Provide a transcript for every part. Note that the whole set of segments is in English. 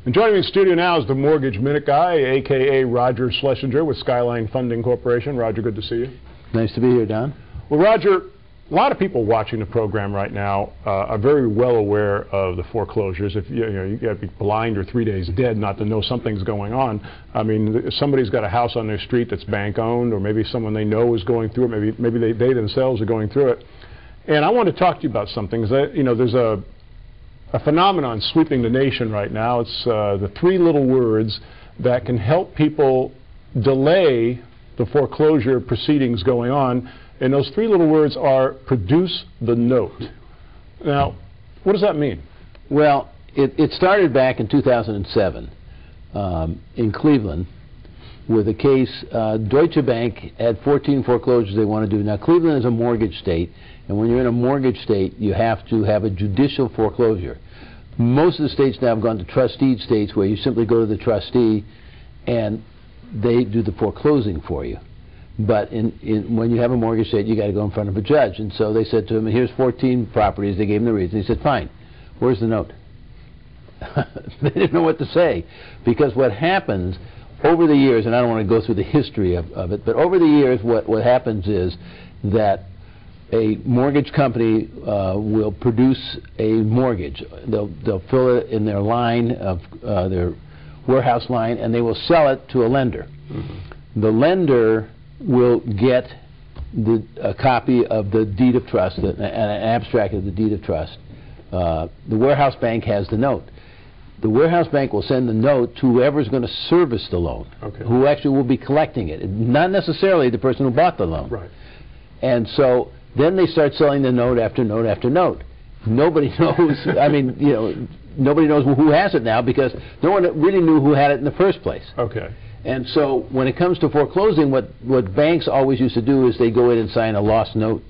And joining me in the studio now is the Mortgage Minute Guy, a.k.a. Roger Schlesinger with Skyline Funding Corporation. Roger, good to see you. Nice to be here, Don. Well, Roger, a lot of people watching the program right now are very well aware of the foreclosures. If you got to be blind or 3 days dead not to know something's going on. I mean, if somebody's got a house on their street that's bank owned, or maybe someone they know is going through it. Maybe they themselves are going through it. And I want to talk to you about something. There's a phenomenon sweeping the nation right now. It's the three little words that can help people delay the foreclosure proceedings going on, and those three little words are produce the note. Now, what does that mean? Well, it started back in 2007 in Cleveland with a case. Deutsche Bank had 14 foreclosures they want to do. Now, Cleveland is a mortgage state, and when you're in a mortgage state, you have to have a judicial foreclosure. Most of the states now have gone to trustee states, where you simply go to the trustee and they do the foreclosing for you. But when you have a mortgage state, you got to go in front of a judge. And so they said to him, here's 14 properties. They gave him the reason. He said, fine, where's the note? They didn't know what to say, because what happens over the years, and I don't want to go through the history of it, but over the years what happens is that a mortgage company will produce a mortgage. They'll fill it in their line of their warehouse line, and they will sell it to a lender. Mm-hmm. The lender will get a copy of the deed of trust, an abstract of the deed of trust. The warehouse bank has the note. The warehouse bank will send the note to whoever's going to service the loan, okay, who actually will be collecting it, not necessarily the person who bought the loan. Right. And so then they start selling the note after note after note. Nobody knows. I mean, nobody knows who has it now, because no one really knew who had it in the first place. Okay. And so when it comes to foreclosing, what banks always used to do is they go in and sign a lost note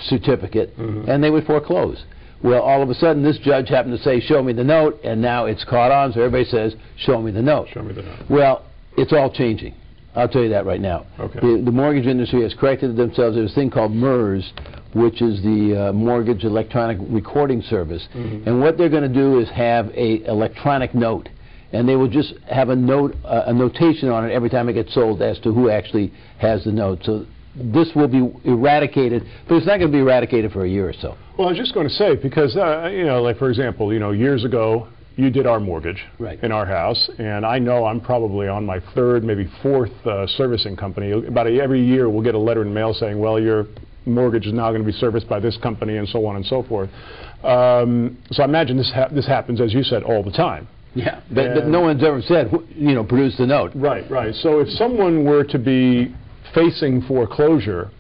certificate, mm-hmm, and they would foreclose. Well, all of a sudden, this judge happened to say, show me the note, and now it's caught on, so everybody says, show me the note. Show me the note. Well, it's all changing. I'll tell you that right now. Okay. The mortgage industry has corrected themselves. There's a thing called MERS, which is the Mortgage Electronic Recording Service. Mm-hmm. And what they're going to do is have an electronic note. And they will just have a notation on it every time it gets sold as to who actually has the note. So this will be eradicated, but it's not going to be eradicated for a year or so. Well, I was just going to say, because, like, for example, years ago, you did our mortgage, right, in our house, and I know I'm probably on my third, maybe fourth servicing company. About every year we'll get a letter in the mail saying, well, your mortgage is now going to be serviced by this company, and so on and so forth. So I imagine this happens, as you said, all the time. Yeah, but no one's ever said, produce the note. Right, right. So if someone were to be facing foreclosure,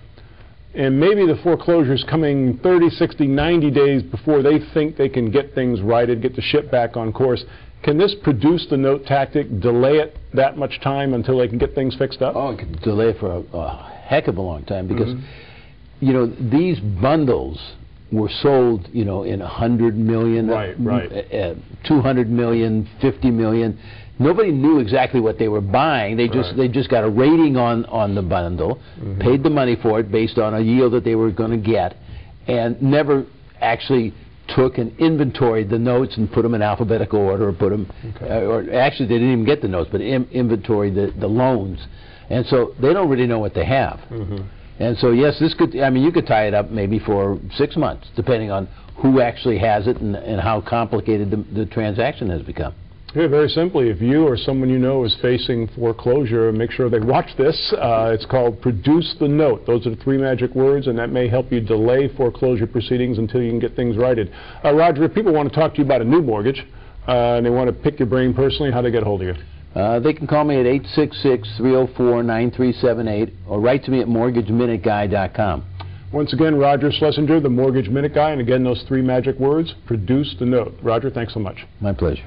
and maybe the foreclosure is coming 30, 60, 90 days before they think they can get things righted, get the ship back on course, can this produce the note tactic delay it that much time until they can get things fixed up? Oh, it can delay it for a heck of a long time, because, mm-hmm, these bundles were sold, in 100 million, right, 200 million, 50 million. Nobody knew exactly what they were buying. They just got a rating on the bundle, mm-hmm, paid the money for it based on a yield that they were going to get, and never actually took and inventoried the notes and put them in alphabetical order, or put them, okay, or actually they didn't even get the notes, but inventoried the loans, and so they don't really know what they have. Mm-hmm. And so yes, this could, you could tie it up maybe for 6 months, depending on who actually has it and how complicated the transaction has become. Yeah, very simply, if you or someone you know is facing foreclosure, make sure they watch this. It's called Produce the Note. Those are the three magic words, and that may help you delay foreclosure proceedings until you can get things righted. Roger, if people want to talk to you about a new mortgage, and they want to pick your brain personally, how do they get a hold of you? They can call me at 866-304-9378, or write to me at mortgageminuteguy.com. Once again, Roger Schlesinger, the Mortgage Minute Guy, and again, those three magic words, produce the note. Roger, thanks so much. My pleasure.